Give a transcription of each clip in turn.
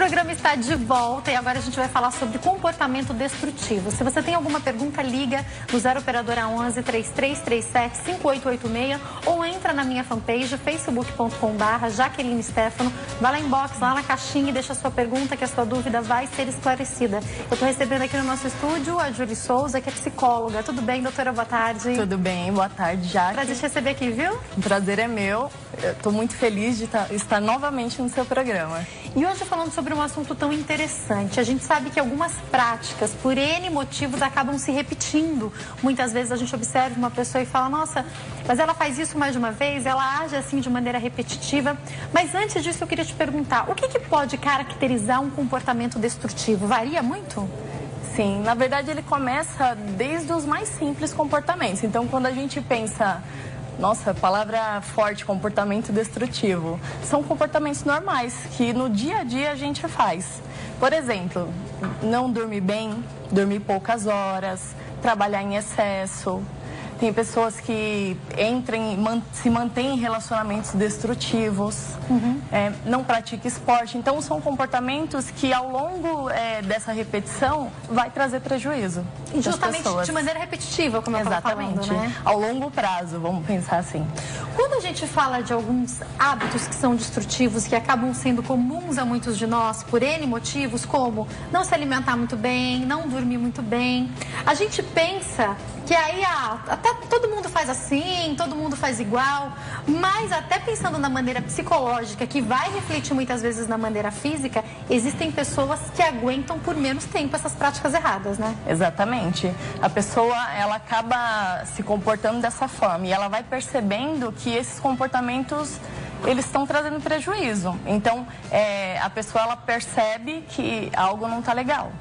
programa está de volta e agora a gente vai falar sobre comportamento destrutivo. Se você tem alguma pergunta, liga no 0 operadora 11 3337 5886 ou entra na minha fanpage facebook.com/Jaqueline Stefano. Vai lá inbox, lá na caixinha e deixa a sua pergunta que a sua dúvida vai ser esclarecida. Eu estou recebendo aqui no nosso estúdio a Júlia Souza, que é psicóloga. Tudo bem, doutora? Boa tarde. Tudo bem, boa tarde, Jaque. Prazer te receber aqui, viu? O prazer é meu. Estou muito feliz de estar novamente no seu programa. E hoje falando sobre um assunto tão interessante. A gente sabe que algumas práticas, por N motivos, acabam se repetindo. Muitas vezes a gente observa uma pessoa e fala, nossa, mas ela faz isso mais de uma vez, ela age assim de maneira repetitiva. Mas antes disso eu queria te perguntar, o que pode caracterizar um comportamento destrutivo? Varia muito? Sim, na verdade ele começa desde os mais simples comportamentos. Então quando a gente pensa... Nossa, palavra forte, comportamento destrutivo. São comportamentos normais que no dia a dia a gente faz. Por exemplo, não dormir bem, dormir poucas horas, trabalhar em excesso. Tem pessoas que se mantêm em relacionamentos destrutivos, não praticam esporte. Então, são comportamentos que, ao longo dessa repetição, vai trazer prejuízo. E justamente de maneira repetitiva, como eu estava falando, né? Ao longo prazo, vamos pensar assim. Quando a gente fala de alguns hábitos que são destrutivos, que acabam sendo comuns a muitos de nós, por N motivos, como não se alimentar muito bem, não dormir muito bem, a gente pensa que aí até todo mundo faz assim, todo mundo faz igual, mas até pensando na maneira psicológica, que vai refletir muitas vezes na maneira física, existem pessoas que aguentam por menos tempo essas práticas erradas, né? Exatamente. A pessoa, ela acaba se comportando dessa forma e ela vai percebendo que esses comportamentos, eles estão trazendo prejuízo. Então, a pessoa, ela percebe que algo não está legal.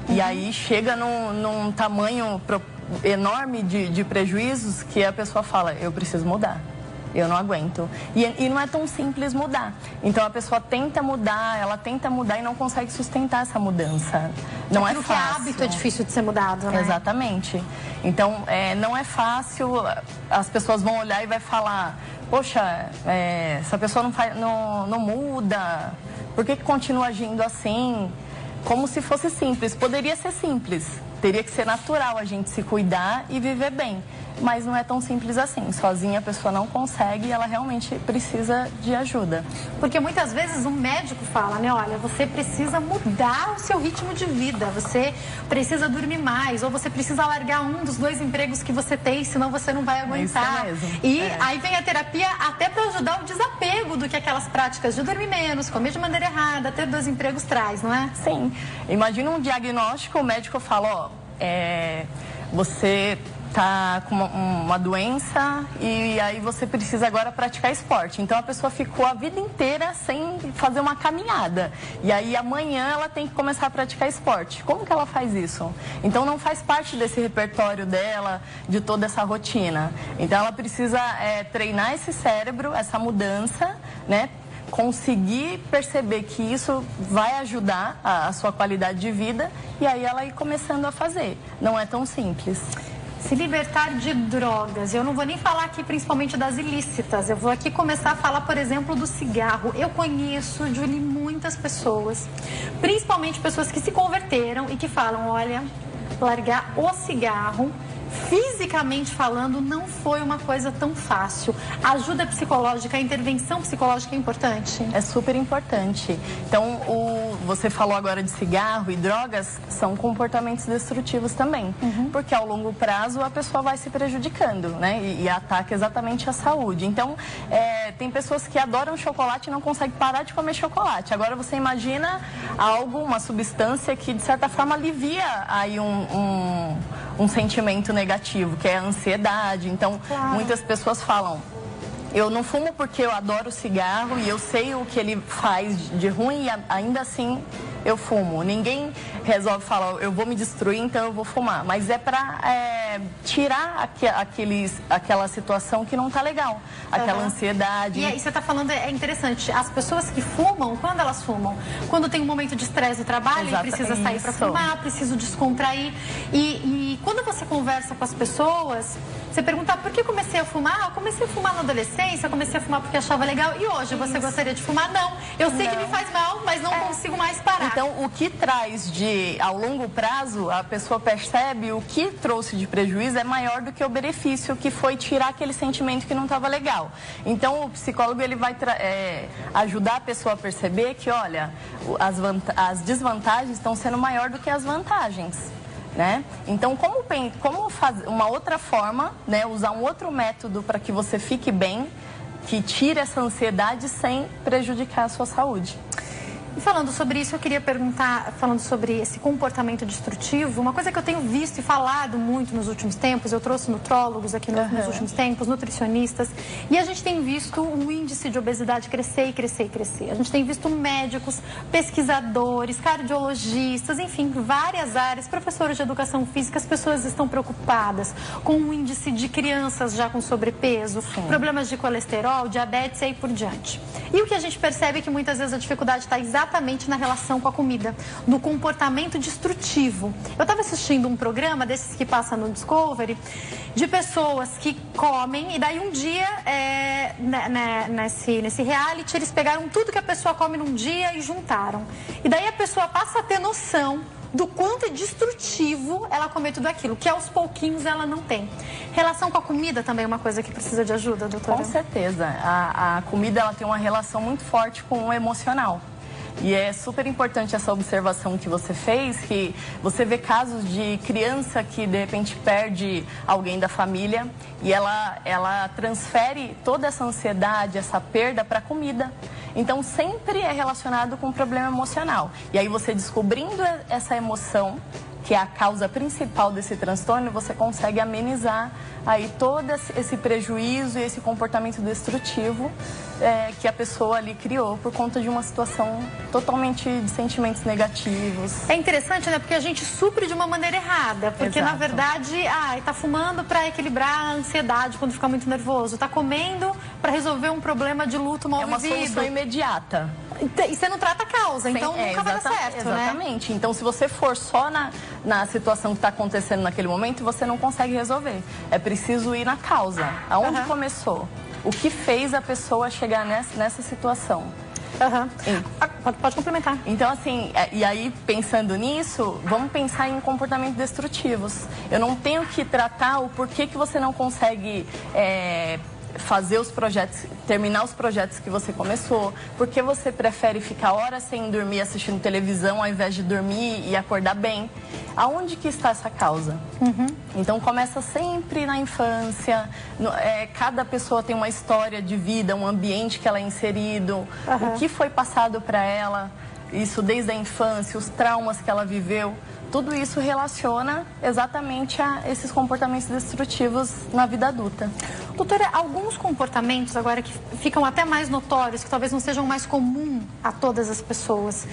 E aí chega num tamanho enorme de prejuízos que a pessoa fala, eu preciso mudar, eu não aguento. E não é tão simples mudar. Então a pessoa tenta mudar e não consegue sustentar essa mudança. Não é fácil. Porque hábito é difícil de ser mudado, né? Exatamente. Então não é fácil, as pessoas vão olhar e vai falar, poxa, essa pessoa não muda, por que continua agindo assim? Como se fosse simples. Poderia ser simples. Teria que ser natural a gente se cuidar e viver bem. Mas não é tão simples assim. Sozinha a pessoa não consegue e ela realmente precisa de ajuda. Porque muitas vezes um médico fala, né? Olha, você precisa mudar o seu ritmo de vida. Você precisa dormir mais. Ou você precisa largar um dos 2 empregos que você tem, senão você não vai aguentar. Isso mesmo. E aí vem a terapia até para ajudar o desapego do que aquelas práticas de dormir menos, comer de maneira errada, ter 2 empregos traz, não é? Sim. Imagina um diagnóstico, o médico fala, você tá com uma doença e aí você precisa agora praticar esporte. Então a pessoa ficou a vida inteira sem fazer uma caminhada. E aí amanhã ela tem que começar a praticar esporte. Como que ela faz isso? Então não faz parte desse repertório dela, de toda essa rotina. Então ela precisa treinar esse cérebro, essa mudança, né? Conseguir perceber que isso vai ajudar a sua qualidade de vida e aí ela ir começando a fazer. Não é tão simples. Se libertar de drogas. Eu não vou nem falar aqui principalmente das ilícitas. Eu vou aqui começar a falar, por exemplo, do cigarro. Eu conheço, Julie, muitas pessoas, principalmente pessoas que se converteram e que falam, olha, largar o cigarro, fisicamente falando, não foi uma coisa tão fácil. A ajuda psicológica, a intervenção psicológica é importante? É super importante. Então, você falou agora de cigarro e drogas, são comportamentos destrutivos também. Porque ao longo prazo a pessoa vai se prejudicando, né? E ataca exatamente a saúde. Então, tem pessoas que adoram chocolate e não conseguem parar de comer chocolate. Agora você imagina uma substância que de certa forma alivia aí um sentimento negativo, que é a ansiedade. Então, muitas pessoas falam, eu não fumo porque eu adoro cigarro e eu sei o que ele faz de ruim e ainda assim eu fumo. Ninguém resolve falar, eu vou me destruir, então eu vou fumar. Mas é para tirar aquela situação que não tá legal, aquela ansiedade. E aí você tá falando, é interessante, as pessoas que fumam, quando elas fumam? Quando tem um momento de estresse no trabalho, e precisa sair para fumar, preciso descontrair. E quando você conversa com as pessoas, você pergunta, por que comecei a fumar? Eu comecei a fumar na adolescência, comecei a fumar porque achava legal. E hoje, você gostaria de fumar? Não. Eu sei que me faz mal, mas não consigo mais parar. Então, o que traz ao longo prazo, a pessoa percebe o que trouxe de prejuízo é maior do que o benefício, que foi tirar aquele sentimento que não estava legal. Então, o psicólogo ele vai ajudar a pessoa a perceber que, olha, as desvantagens estão sendo maior do que as vantagens. Né? Então, como fazer uma outra forma, né? Usar um outro método para que você fique bem, que tire essa ansiedade sem prejudicar a sua saúde. E falando sobre isso, eu queria perguntar, falando sobre esse comportamento destrutivo, uma coisa que eu tenho visto e falado muito nos últimos tempos, eu trouxe nutrólogos aqui nos últimos tempos, nutricionistas, e a gente tem visto o índice de obesidade crescer e crescer e crescer. A gente tem visto médicos, pesquisadores, cardiologistas, enfim, várias áreas, professores de educação física, as pessoas estão preocupadas com o índice de crianças já com sobrepeso, problemas de colesterol, diabetes e aí por diante. E o que a gente percebe é que muitas vezes a dificuldade está exatamente na relação com a comida, no comportamento destrutivo. Eu estava assistindo um programa desses que passa no Discovery, de pessoas que comem, e daí um dia, nesse reality, eles pegaram tudo que a pessoa come num dia e juntaram. E daí a pessoa passa a ter noção do quanto é destrutivo ela comer tudo aquilo, que aos pouquinhos ela não tem. Relação com a comida também é uma coisa que precisa de ajuda, doutora? Com certeza. A comida ela tem uma relação muito forte com o emocional. E é super importante essa observação que você fez, que você vê casos de criança que de repente perde alguém da família e ela transfere toda essa ansiedade, essa perda para a comida. Então sempre é relacionado com um problema emocional. E aí você descobrindo essa emoção, que é a causa principal desse transtorno, você consegue amenizar aí todo esse prejuízo e esse comportamento destrutivo que a pessoa ali criou por conta de uma situação totalmente de sentimentos negativos. É interessante, né? Porque a gente supre de uma maneira errada. Porque, na verdade, tá fumando para equilibrar a ansiedade quando fica muito nervoso. Tá comendo para resolver um problema de luto mal vivido. É uma solução imediata. E você não trata a causa, então nunca vai dar certo, exatamente. Né? Então, se você for só na situação que está acontecendo naquele momento, você não consegue resolver. É preciso ir na causa. Aonde começou? O que fez a pessoa chegar nessa situação? Pode complementar. Então, assim, e aí, pensando nisso, vamos pensar em comportamentos destrutivos. Eu não tenho que tratar o porquê que você não consegue fazer os projetos, terminar os projetos que você começou, porque você prefere ficar horas sem dormir assistindo televisão ao invés de dormir e acordar bem. Aonde que está essa causa? Então começa sempre na infância, cada pessoa tem uma história de vida, um ambiente que ela é inserido, o que foi passado para ela, isso desde a infância, os traumas que ela viveu. Tudo isso relaciona exatamente a esses comportamentos destrutivos na vida adulta. Doutora, alguns comportamentos agora que ficam até mais notórios, que talvez não sejam mais comum a todas as pessoas.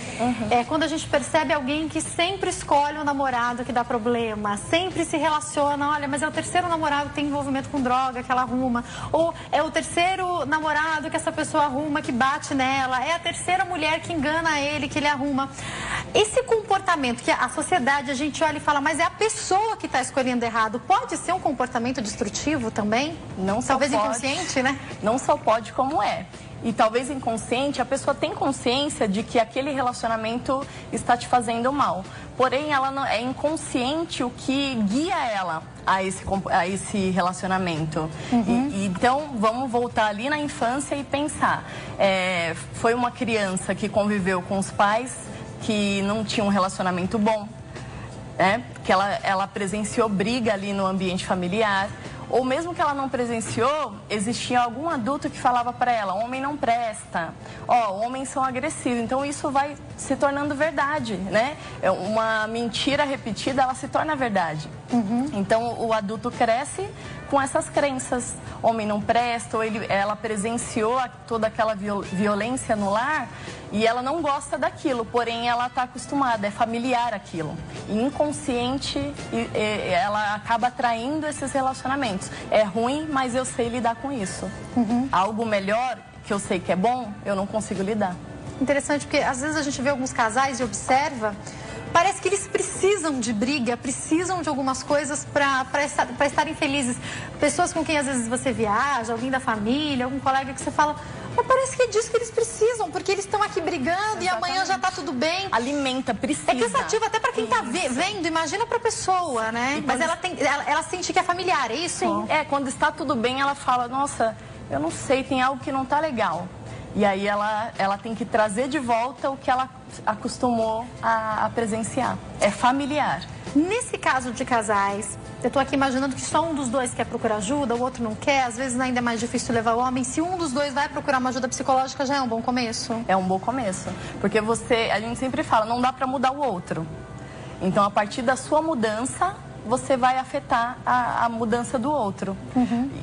É quando a gente percebe alguém que sempre escolhe um namorado que dá problema, sempre se relaciona, olha, mas é o terceiro namorado que tem envolvimento com droga que ela arruma, ou é o terceiro namorado que essa pessoa arruma que bate nela, é a terceira mulher que engana ele que ele arruma. Esse comportamento que a sociedade, a gente olha e fala, mas é a pessoa que está escolhendo errado, pode ser um comportamento destrutivo também? Não só talvez pode, inconsciente, né? Não só pode, como é. E talvez inconsciente, a pessoa tem consciência de que aquele relacionamento está te fazendo mal. Porém, ela não, é inconsciente o que guia ela a esse relacionamento. Então, vamos voltar ali na infância e pensar. Foi uma criança que conviveu com os pais que não tinham um relacionamento bom, que ela presenciou briga ali no ambiente familiar. Ou mesmo que ela não presenciou, existia algum adulto que falava para ela, homem não presta, homens são agressivos. Então isso vai se tornando verdade, né? Uma mentira repetida, ela se torna verdade. Então, o adulto cresce com essas crenças. Homem não presta, ou ela presenciou toda aquela violência no lar e ela não gosta daquilo, porém ela está acostumada, é familiar aquilo. E inconsciente, ela acaba atraindo esses relacionamentos. É ruim, mas eu sei lidar com isso. Algo melhor, que eu sei que é bom, eu não consigo lidar. Interessante, porque às vezes a gente vê alguns casais e observa, parece que eles precisam de briga, precisam de algumas coisas para estarem felizes. Pessoas com quem às vezes você viaja, alguém da família, algum colega que você fala, mas parece que é disso que eles precisam, porque eles estão aqui brigando. Exatamente. E amanhã já tá tudo bem. Alimenta, precisa. É cansativo até para quem tá vendo, imagina pra pessoa, né? Mas ela sente que é familiar, é isso? Sim, quando está tudo bem, ela fala, nossa, eu não sei, tem algo que não tá legal. E aí ela tem que trazer de volta o que ela acostumou a presenciar. É familiar. Nesse caso de casais, eu tô aqui imaginando que só um dos dois quer procurar ajuda, o outro não quer. Às vezes ainda é mais difícil levar o homem. Se um dos dois vai procurar uma ajuda psicológica, já é um bom começo? É um bom começo. Porque a gente sempre fala, não dá para mudar o outro. Então, a partir da sua mudança, você vai afetar a mudança do outro.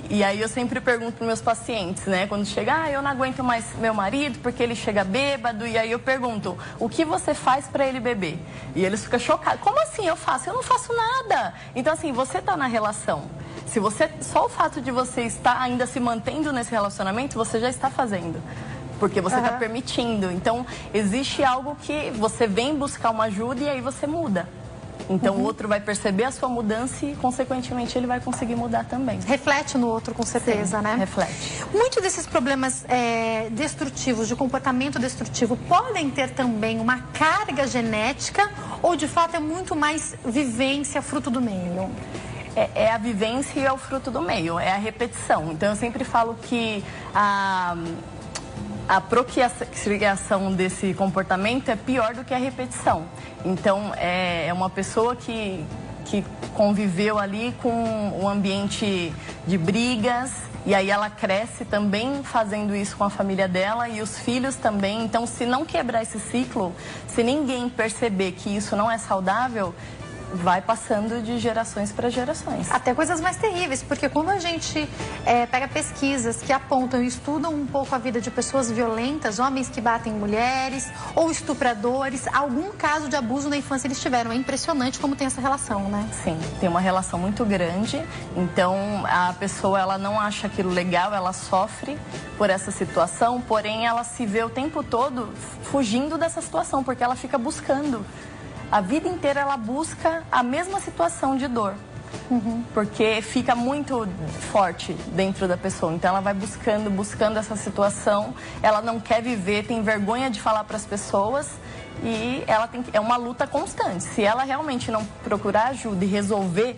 E aí eu sempre pergunto para meus pacientes, né? Quando chega, eu não aguento mais meu marido porque ele chega bêbado. E aí eu pergunto, o que você faz para ele beber? E eles ficam chocados. Como assim eu faço? Eu não faço nada. Então assim, você está na relação. Se você, só o fato de você estar ainda se mantendo nesse relacionamento, você já está fazendo. Porque você está permitindo. Então, existe algo que você vem buscar uma ajuda e aí você muda. Então, o outro vai perceber a sua mudança e, consequentemente, ele vai conseguir mudar também. Reflete no outro, com certeza, sim, né? Reflete. Muitos desses problemas destrutivos, de comportamento destrutivo, podem ter também uma carga genética ou, de fato, é muito mais vivência, fruto do meio? É a vivência e é o fruto do meio, é a repetição. Então, eu sempre falo que a procriação desse comportamento é pior do que a repetição. Então, é uma pessoa que conviveu ali com um ambiente de brigas, e aí ela cresce também fazendo isso com a família dela e os filhos também. Então, se não quebrar esse ciclo, se ninguém perceber que isso não é saudável, vai passando de gerações para gerações. Até coisas mais terríveis, porque quando a gente pega pesquisas que apontam e estudam um pouco a vida de pessoas violentas, homens que batem mulheres ou estupradores, algum caso de abuso na infância eles tiveram. É impressionante como tem essa relação, né? Sim, tem uma relação muito grande. Então, a pessoa ela não acha aquilo legal, ela sofre por essa situação, porém ela se vê o tempo todo fugindo dessa situação, porque ela fica buscando. A vida inteira ela busca a mesma situação de dor, porque fica muito forte dentro da pessoa. Então ela vai buscando essa situação, ela não quer viver, tem vergonha de falar para as pessoas e é uma luta constante. Se ela realmente não procurar ajuda e resolver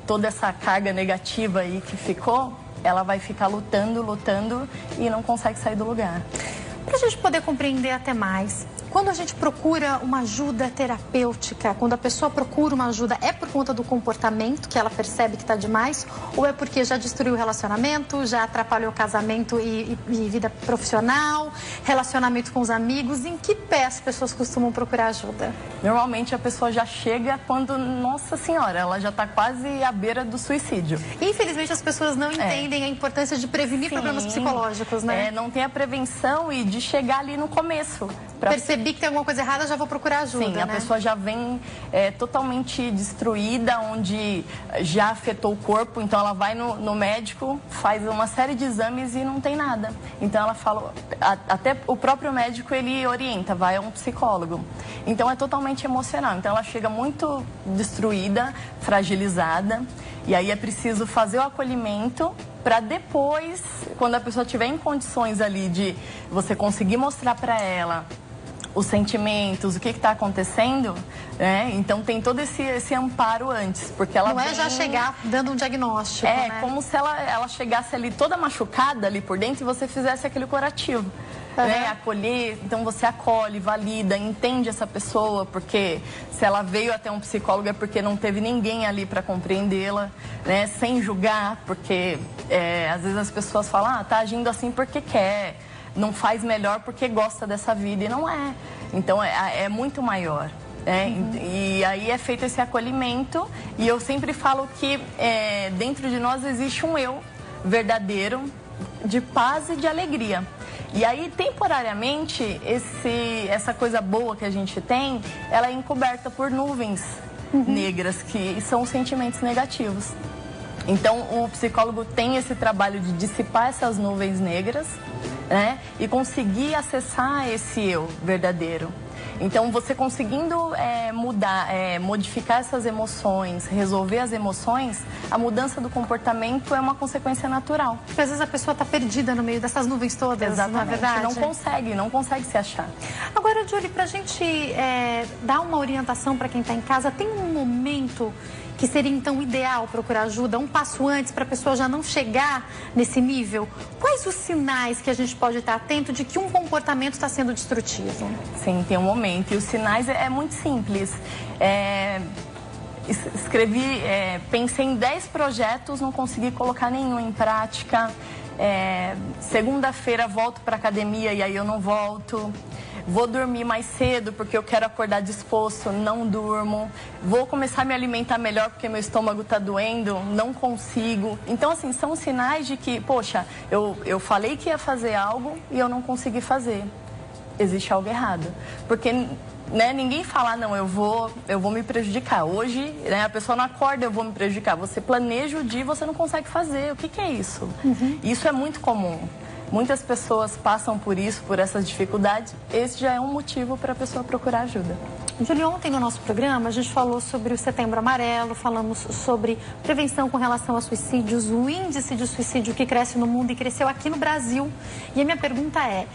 toda essa carga negativa aí que ficou, ela vai ficar lutando e não consegue sair do lugar. Para a gente poder compreender até mais, quando a gente procura uma ajuda terapêutica, quando a pessoa procura uma ajuda, é por conta do comportamento que ela percebe que está demais? Ou é porque já destruiu o relacionamento, já atrapalhou o casamento e vida profissional, relacionamento com os amigos? Em que pé as pessoas costumam procurar ajuda? Normalmente a pessoa já chega quando, nossa senhora, ela já está quase à beira do suicídio. Infelizmente as pessoas não entendem a importância de prevenir problemas psicológicos, né? Não tem a prevenção e de chegar ali no começo. Percebi que tem alguma coisa errada, já vou procurar ajuda. Sim, a pessoa já vem totalmente destruída, onde já afetou o corpo, então ela vai no médico, faz uma série de exames e não tem nada. Então ela fala, até o próprio médico ele orienta, vai a um psicólogo. Então é totalmente emocional, então ela chega muito destruída, fragilizada, e aí é preciso fazer o acolhimento para depois, quando a pessoa estiver em condições ali de você conseguir mostrar para ela os sentimentos, o que está acontecendo, né? Então tem todo esse amparo antes, porque ela não já chegar dando um diagnóstico, né? Como se ela chegasse ali toda machucada ali por dentro e você fizesse aquele curativo. Né? Acolher, então você acolhe, valida, entende essa pessoa, porque se ela veio até um psicólogo é porque não teve ninguém ali para compreendê-la, né? Sem julgar, porque às vezes as pessoas falam, tá agindo assim porque quer, não faz melhor porque gosta dessa vida, e não é. Então é muito maior. E aí é feito esse acolhimento, e eu sempre falo que dentro de nós existe um eu verdadeiro, de paz e de alegria. E aí, temporariamente, essa coisa boa que a gente tem, ela é encoberta por nuvens negras, que são os sentimentos negativos. Então, o psicólogo tem esse trabalho de dissipar essas nuvens negras, né? E conseguir acessar esse eu verdadeiro. Então, você conseguindo modificar essas emoções, resolver as emoções, a mudança do comportamento é uma consequência natural. Porque às vezes a pessoa está perdida no meio dessas nuvens todas, exatamente, na verdade. Não consegue se achar. Agora, Julie, para a gente dar uma orientação para quem está em casa, tem um momento que seria então ideal procurar ajuda, um passo antes para a pessoa já não chegar nesse nível? Quais os sinais que a gente pode estar atento de que um comportamento está sendo destrutivo? Sim, tem um momento. E os sinais é muito simples. Pensei em 10 projetos, não consegui colocar nenhum em prática. Segunda-feira volto para a academia e aí eu não volto. Vou dormir mais cedo porque eu quero acordar disposto, não durmo. Vou começar a me alimentar melhor porque meu estômago está doendo, não consigo. Então, assim, são sinais de que, poxa, eu falei que ia fazer algo e eu não consegui fazer. Existe algo errado. Porque, né, ninguém fala, não, eu vou me prejudicar. Hoje, né, a pessoa não acorda, eu vou me prejudicar. Você planeja o dia e você não consegue fazer. O que é isso? Isso é muito comum. Muitas pessoas passam por isso, por essas dificuldades. Esse já é um motivo para a pessoa procurar ajuda. Julie, ontem no nosso programa a gente falou sobre o Setembro Amarelo, falamos sobre prevenção com relação a suicídios, o índice de suicídio que cresce no mundo e cresceu aqui no Brasil. E a minha pergunta é,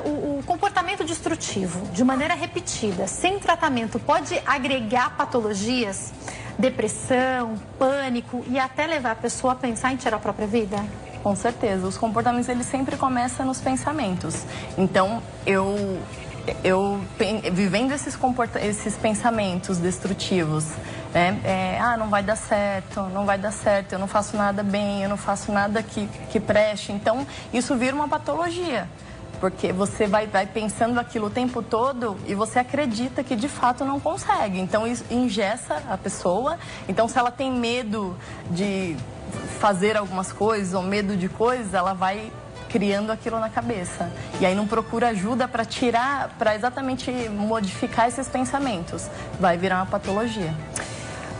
o comportamento destrutivo, de maneira repetida, sem tratamento, pode agregar patologias, depressão, pânico e até levar a pessoa a pensar em tirar a própria vida? Com certeza. Os comportamentos, eles sempre começam nos pensamentos. Então, vivendo esses pensamentos destrutivos, né? Não vai dar certo, eu não faço nada bem, eu não faço nada que preste. Então, isso vira uma patologia. Porque você vai pensando aquilo o tempo todo e você acredita que de fato não consegue. Então, isso engessa a pessoa. Então, se ela tem medo de fazer algumas coisas ou medo de coisas, ela vai criando aquilo na cabeça. E aí não procura ajuda para exatamente modificar esses pensamentos. Vai virar uma patologia.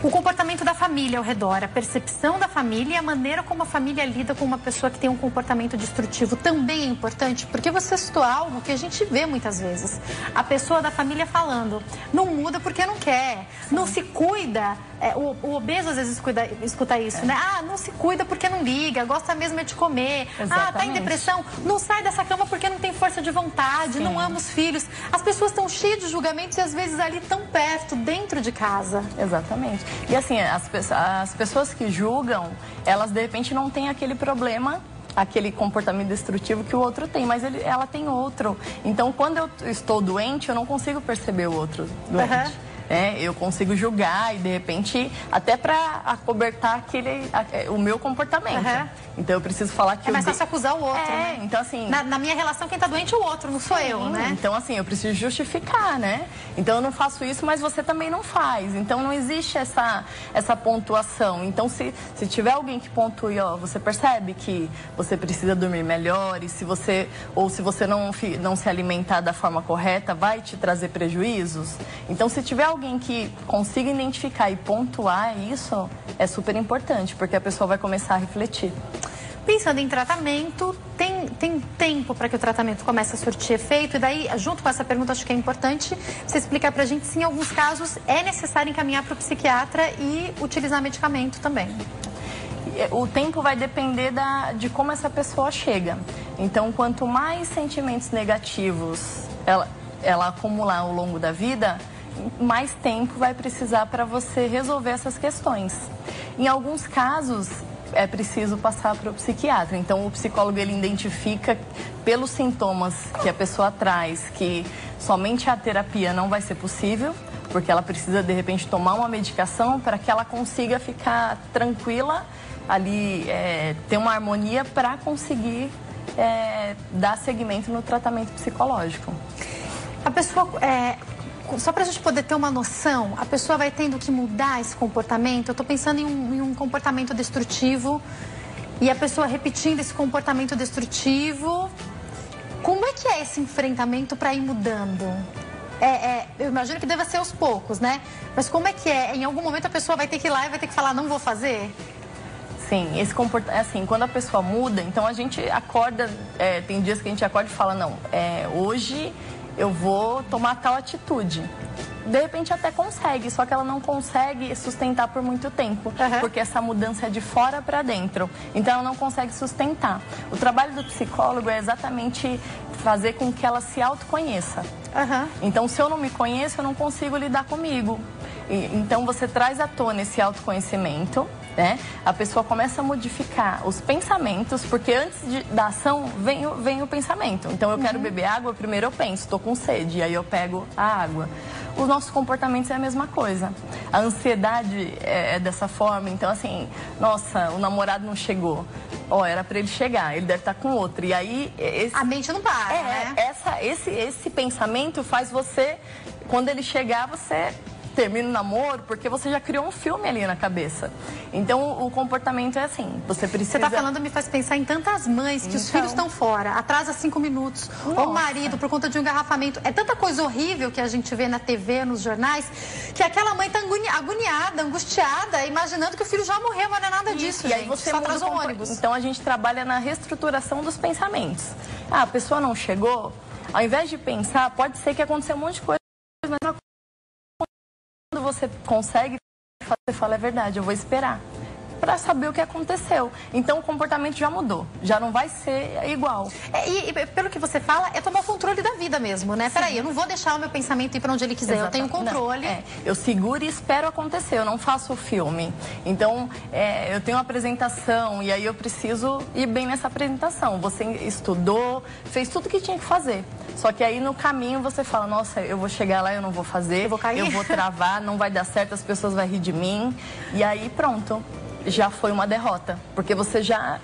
O comportamento da família ao redor, a percepção da família e a maneira como a família lida com uma pessoa que tem um comportamento destrutivo também é importante, porque você citou algo que a gente vê muitas vezes. A pessoa da família falando, não muda porque não quer, não se cuida. O obeso às vezes escuta isso, né? Não se cuida porque não liga, gosta mesmo é de comer. Exatamente. Tá em depressão, não sai dessa cama porque não tem força de vontade, não ama os filhos. As pessoas estão cheias de julgamentos e às vezes ali tão perto, dentro de casa. Exatamente. E assim, as pessoas que julgam, elas de repente não têm aquele problema, aquele comportamento destrutivo que o outro tem, mas ela tem outro. Então, quando eu estou doente, eu não consigo perceber o outro doente. Eu consigo julgar e, de repente, até para acobertar o meu comportamento. Então, eu preciso falar que... É mais fácil acusar o outro, né? Então, assim... Na minha relação, quem está doente é o outro, não sou eu, né? Então, assim, eu preciso justificar, né? Então, eu não faço isso, mas você também não faz. Então, não existe essa pontuação. Então, se tiver alguém que pontue, você percebe que você precisa dormir melhor e se você não se alimentar da forma correta, vai te trazer prejuízos. Então, se tiver alguém que consiga identificar e pontuar isso, é super importante, porque a pessoa vai começar a refletir. Pensando em tratamento, tem tempo para que o tratamento comece a surtir efeito? E daí, junto com essa pergunta, acho que é importante você explicar para a gente se em alguns casos é necessário encaminhar para o psiquiatra e utilizar medicamento também. O tempo vai depender de como essa pessoa chega. Então, quanto mais sentimentos negativos ela acumular ao longo da vida, mais tempo vai precisar para você resolver essas questões. Em alguns casos, é preciso passar para o psiquiatra. Então, o psicólogo, ele identifica pelos sintomas que a pessoa traz que somente a terapia não vai ser possível, porque ela precisa, de repente, tomar uma medicação para que ela consiga ficar tranquila, ali, ter uma harmonia para conseguir dar seguimento no tratamento psicológico. A pessoa só pra gente poder ter uma noção, a pessoa vai tendo que mudar esse comportamento. Eu tô pensando em um comportamento destrutivo e a pessoa repetindo esse comportamento destrutivo. Como é que é esse enfrentamento para ir mudando? Eu imagino que deva ser aos poucos, né? Mas como é que é? Em algum momento a pessoa vai ter que ir lá e vai ter que falar, não vou fazer? Sim, esse comportamento, assim, quando a pessoa muda, então a gente acorda, tem dias que a gente acorda e fala, não, hoje eu vou tomar tal atitude. De repente até consegue, só que ela não consegue sustentar por muito tempo, porque essa mudança é de fora para dentro, então ela não consegue sustentar. O trabalho do psicólogo é exatamente fazer com que ela se autoconheça. Então, se eu não me conheço, eu não consigo lidar comigo. Então, você traz à tona esse autoconhecimento, né? A pessoa começa a modificar os pensamentos, porque antes da ação vem o pensamento. Então, eu quero beber água, primeiro eu penso, estou com sede, aí eu pego a água. Os nossos comportamentos é a mesma coisa. A ansiedade é dessa forma. Então, assim, nossa, o namorado não chegou. Era para ele chegar, ele deve estar com outro. E aí... A mente não para, né? Esse pensamento faz você, quando ele chegar, você termina o namoro, porque você já criou um filme ali na cabeça. Então, o comportamento é assim, você precisa... Você está falando, me faz pensar em tantas mães que os filhos estão fora, atrasa 5 minutos, ou o marido por conta de um engarrafamento. É tanta coisa horrível que a gente vê na TV, nos jornais, que aquela mãe está agoniada, angustiada, imaginando que o filho já morreu, mas não é nada disso, e aí você só atrasa o ônibus. Então, a gente trabalha na reestruturação dos pensamentos. A pessoa não chegou, ao invés de pensar, pode ser que aconteceu um monte de coisa, mas quando você consegue, você fala, é verdade, eu vou esperar para saber o que aconteceu. Então o comportamento já mudou, já não vai ser igual. E pelo que você fala, é tomar o controle da vida mesmo, né? Peraí, eu não vou deixar o meu pensamento ir para onde ele quiser, eu tenho controle. Eu seguro e espero acontecer, eu não faço o filme. Então, eu tenho uma apresentação e aí eu preciso ir bem nessa apresentação. Você estudou, fez tudo que tinha que fazer. Só que aí no caminho você fala, nossa, eu vou chegar lá, eu não vou fazer, eu vou travar, não vai dar certo, as pessoas vão rir de mim. E aí pronto. Já foi uma derrota, porque você já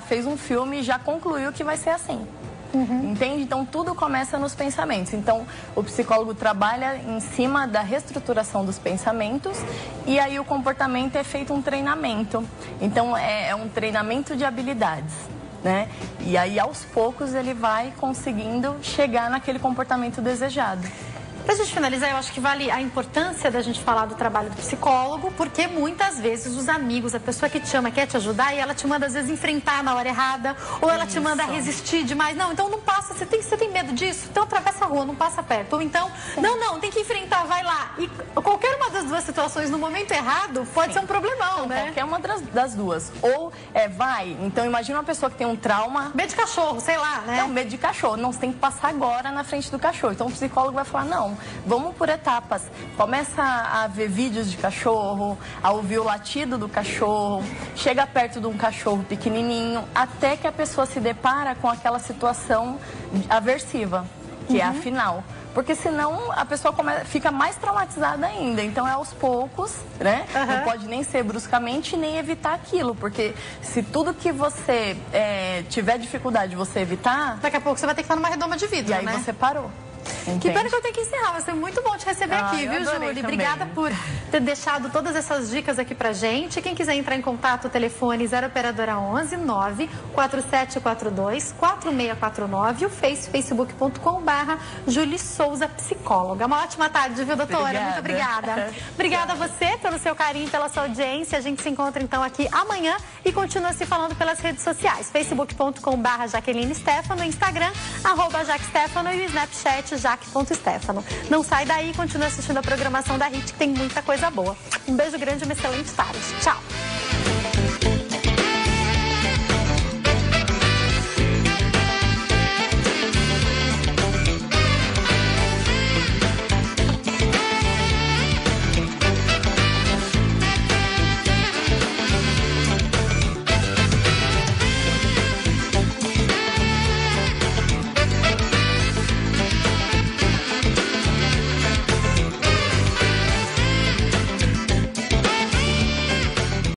fez um filme e já concluiu que vai ser assim. Entende? Então, tudo começa nos pensamentos. Então, o psicólogo trabalha em cima da reestruturação dos pensamentos e aí o comportamento é feito um treinamento. Então, é um treinamento de habilidades, né? E aí, aos poucos, ele vai conseguindo chegar naquele comportamento desejado. Pra gente finalizar, eu acho que vale a importância da gente falar do trabalho do psicólogo, porque muitas vezes os amigos, a pessoa que te ama, quer te ajudar e ela te manda às vezes enfrentar na hora errada, ou ela te manda resistir demais. Não, então não passa, você tem medo disso? Então atravessa a rua, não passa perto. Ou então, não, tem que enfrentar, vai lá. E qualquer uma das duas situações no momento errado pode ser um problemão, né? Qualquer uma das duas. Ou vai, então imagina uma pessoa que tem um trauma... Medo de cachorro, sei lá, né? É um medo de cachorro, não, você tem que passar agora na frente do cachorro. Então o psicólogo vai falar, não, vamos por etapas. Começa a ver vídeos de cachorro, a ouvir o latido do cachorro, chega perto de um cachorro pequenininho, até que a pessoa se depara com aquela situação aversiva, que é a final. Porque senão a pessoa fica mais traumatizada ainda. Então é aos poucos, né? Não pode nem ser bruscamente nem evitar aquilo. Porque se tudo que você tiver dificuldade de você evitar... Daqui a pouco você vai ter que estar numa redoma de vidro, né? E aí você parou. Entende? Que pena que eu tenho que encerrar, vai ser muito bom te receber aqui, viu, Júlia? Obrigada por ter deixado todas essas dicas aqui pra gente. Quem quiser entrar em contato, o telefone 0 operadora 11 94742 4649 e o facebook.com/. Julie Souza, psicóloga. Uma ótima tarde, viu, doutora? Obrigada. Muito obrigada. Obrigada a você pelo seu carinho, pela sua audiência. A gente se encontra então aqui amanhã e continua se falando pelas redes sociais. facebook.com/. Jaqueline Stefano, Instagram @JaqueStefano e o Snapchat Jaque.Stefano. Não sai daí, continua assistindo a programação da HIT, que tem muita coisa boa. Um beijo grande e uma excelente tarde. Tchau!